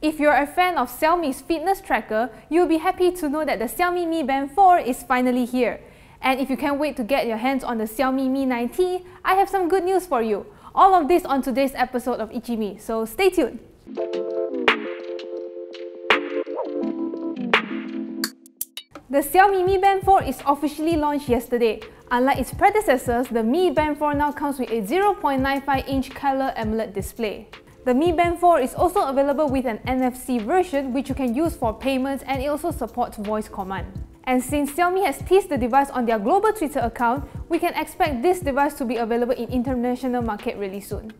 If you're a fan of Xiaomi's fitness tracker, you'll be happy to know that the Xiaomi Mi Band 4 is finally here. And if you can't wait to get your hands on the Xiaomi Mi 9T, I have some good news for you. All of this on today's episode of ICYMI, so stay tuned! The Xiaomi Mi Band 4 is officially launched yesterday. Unlike its predecessors, the Mi Band 4 now comes with a 0.95-inch color AMOLED display. The Mi Band 4 is also available with an NFC version which you can use for payments, and it also supports voice command. And since Xiaomi has teased the device on their global Twitter account, we can expect this device to be available in international market really soon.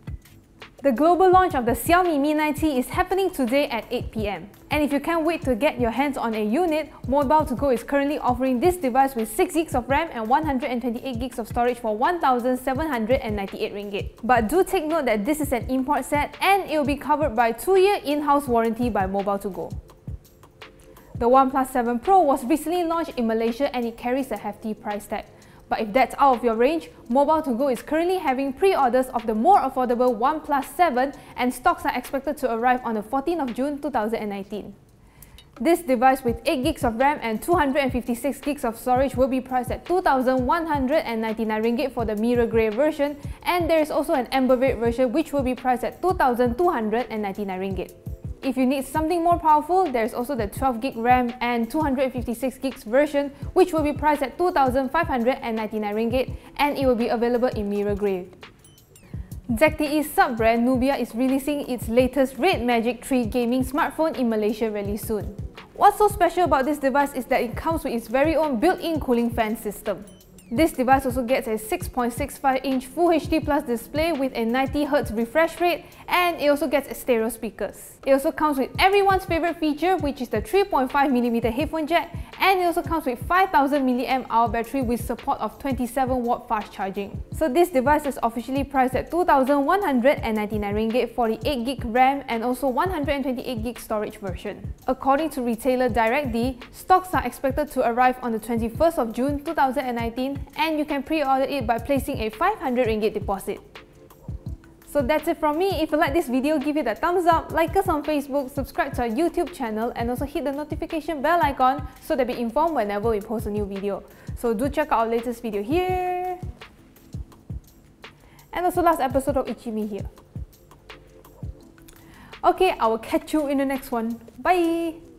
The global launch of the Xiaomi Mi 9T is happening today at 8 PM. And if you can't wait to get your hands on a unit, Mobile To Go is currently offering this device with 6GB of RAM and 128GB of storage for 1,798 ringgit. But do take note that this is an import set and it will be covered by 2-year in-house warranty by Mobile To Go. The OnePlus 7 Pro was recently launched in Malaysia and it carries a hefty price tag. But if that's out of your range, Mobile To Go is currently having pre-orders of the more affordable OnePlus 7 and stocks are expected to arrive on the 14th of June 2019. This device with 8GB of RAM and 256GB of storage will be priced at 2,199 ringgit for the mirror grey version, and there is also an amber red version which will be priced at 2,299 ringgit. If you need something more powerful, there is also the 12GB RAM and 256GB version which will be priced at 2,599 ringgit, and it will be available in mirror grey. ZTE's sub-brand Nubia is releasing its latest Red Magic 3 gaming smartphone in Malaysia really soon. What's so special about this device is that it comes with its very own built-in cooling fan system. This device also gets a 6.65-inch Full HD Plus display with a 90Hz refresh rate, and it also gets stereo speakers. It also comes with everyone's favorite feature, which is the 3.5mm headphone jack, and it also comes with 5000 mAh battery with support of 27W fast charging. So this device is officially priced at 2,199 ringgit for the 8GB RAM and also 128GB storage version. According to retailer DirectD, stocks are expected to arrive on the 21st of June 2019, and you can pre-order it by placing a 500 ringgit deposit. So that's it from me. If you like this video, give it a thumbs up, like us on Facebook, subscribe to our YouTube channel, and also hit the notification bell icon so that you'll be informed whenever we post a new video. So do check out our latest video here, and also last episode of ICYMI here. Okay, I will catch you in the next one. Bye!